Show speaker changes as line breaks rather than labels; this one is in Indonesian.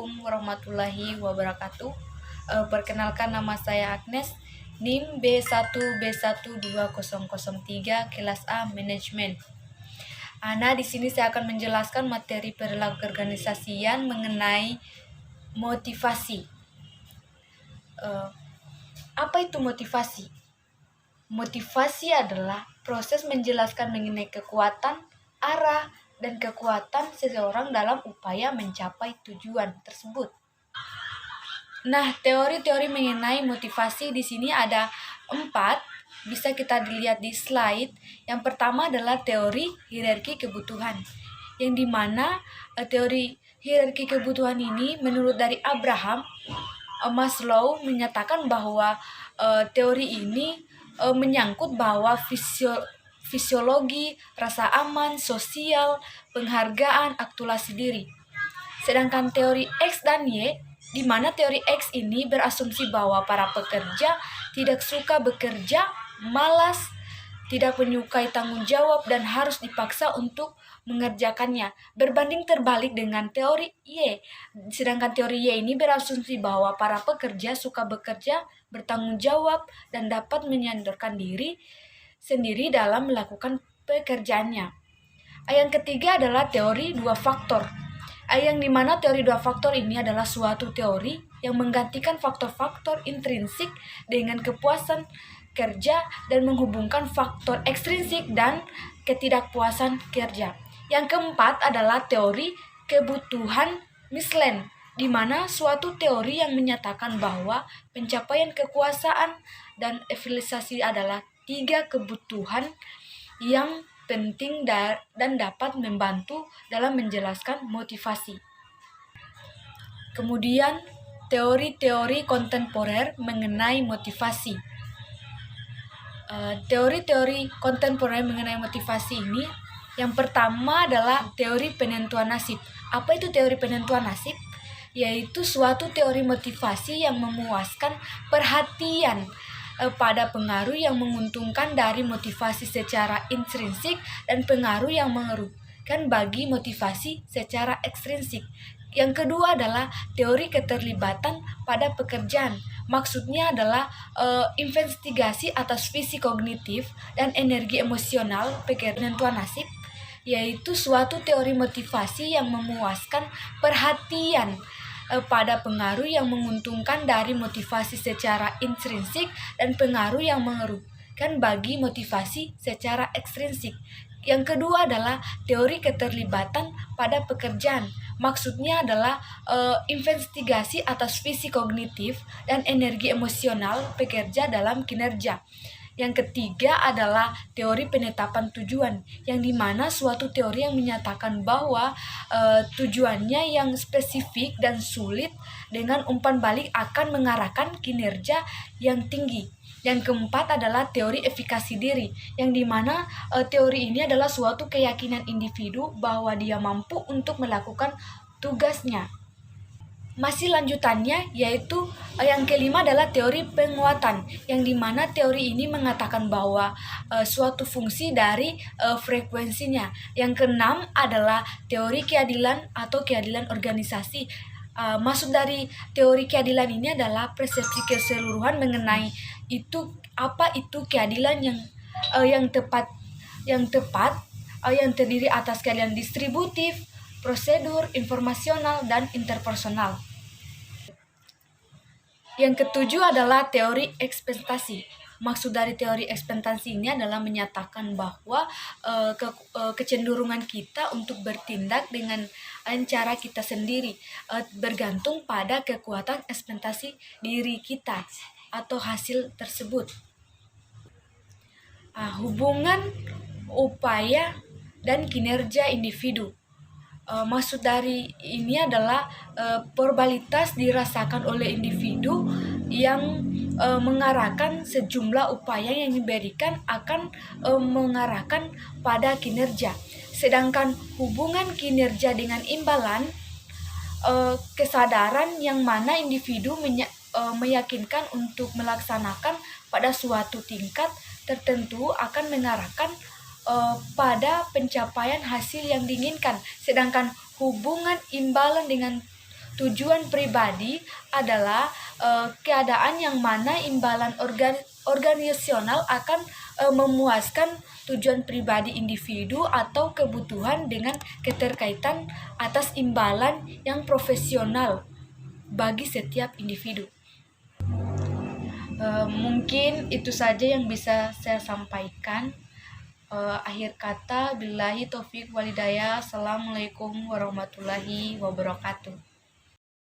Assalamualaikum warahmatullahi wabarakatuh. Perkenalkan, nama saya Agnes, NIM B1B12003 kelas A Manajemen. Nah, di sini saya akan menjelaskan materi perilaku keorganisasian mengenai motivasi. Apa itu motivasi? Motivasi adalah proses menjelaskan mengenai kekuatan, arah, dan kekuatan seseorang dalam upaya mencapai tujuan tersebut. Nah, teori-teori mengenai motivasi di sini ada 4, bisa kita dilihat di slide. Yang pertama adalah teori hierarki kebutuhan, yang dimana teori hierarki kebutuhan ini menurut dari Abraham Maslow menyatakan bahwa teori ini menyangkut bahwa fisiologi, rasa aman, sosial, penghargaan, akulturasi diri. Sedangkan teori X dan Y, di mana teori X ini berasumsi bahwa para pekerja tidak suka bekerja, malas, tidak menyukai tanggung jawab, dan harus dipaksa untuk mengerjakannya. Berbanding terbalik dengan teori Y. Sedangkan teori Y ini berasumsi bahwa para pekerja suka bekerja, bertanggung jawab, dan dapat menyandarkan diri sendiri dalam melakukan pekerjaannya. Yang ketiga adalah teori 2 faktor. Yang dimana teori 2 faktor ini adalah suatu teori yang menggantikan faktor-faktor intrinsik dengan kepuasan kerja dan menghubungkan faktor ekstrinsik dan ketidakpuasan kerja. Yang keempat adalah teori kebutuhan Mislen, di mana suatu teori yang menyatakan bahwa pencapaian kekuasaan dan efisiensi adalah 3 kebutuhan yang penting dan dapat membantu dalam menjelaskan motivasi. Kemudian, teori-teori kontemporer mengenai motivasi. Teori-teori kontemporer mengenai motivasi ini, yang pertama adalah teori penentuan nasib. Apa itu teori penentuan nasib? Yaitu suatu teori motivasi yang memuaskan perhatian pada pengaruh yang menguntungkan dari motivasi secara intrinsik dan pengaruh yang merugikan bagi motivasi secara ekstrinsik. Yang kedua adalah teori keterlibatan pada pekerjaan. Maksudnya adalah investigasi atas visi kognitif dan energi emosional penentuan nasib, yaitu suatu teori motivasi yang memuaskan perhatian pada pengaruh yang menguntungkan dari motivasi secara intrinsik dan pengaruh yang merugikan bagi motivasi secara ekstrinsik. Yang kedua adalah teori keterlibatan pada pekerjaan. Maksudnya adalah investigasi atas visi kognitif dan energi emosional pekerja dalam kinerja. Yang ketiga adalah teori penetapan tujuan, yang dimana suatu teori yang menyatakan bahwa tujuannya yang spesifik dan sulit dengan umpan balik akan mengarahkan kinerja yang tinggi. Yang keempat adalah teori efikasi diri, yang dimana teori ini adalah suatu keyakinan individu bahwa dia mampu untuk melakukan tugasnya. Masih lanjutannya, yaitu yang kelima adalah teori penguatan, yang dimana teori ini mengatakan bahwa suatu fungsi dari frekuensinya. Yang keenam adalah teori keadilan atau keadilan organisasi. Maksud dari teori keadilan ini adalah persepsi keseluruhan mengenai apa itu keadilan yang tepat, yang terdiri atas keadilan distributif, prosedur, informasional, dan interpersonal. Yang ketujuh adalah teori ekspektasi. Maksud dari teori ekspektasi ini adalah menyatakan bahwa kecenderungan kita untuk bertindak dengan cara kita sendiri bergantung pada kekuatan ekspektasi diri kita atau hasil tersebut. Hubungan upaya dan kinerja individu. Maksud dari ini adalah probabilitas dirasakan oleh individu yang mengarahkan sejumlah upaya yang diberikan akan mengarahkan pada kinerja. Sedangkan hubungan kinerja dengan imbalan kesadaran yang mana individu meyakinkan untuk melaksanakan pada suatu tingkat tertentu akan mengarahkan pada pencapaian hasil yang diinginkan. Sedangkan hubungan imbalan dengan Tujuan pribadi adalah keadaan yang mana imbalan organisasional akan memuaskan tujuan pribadi individu atau kebutuhan dengan keterkaitan atas imbalan yang profesional bagi setiap individu. Mungkin itu saja yang bisa saya sampaikan. Akhir kata, billahi taufik walhidayah. Assalamualaikum warahmatullahi wabarakatuh.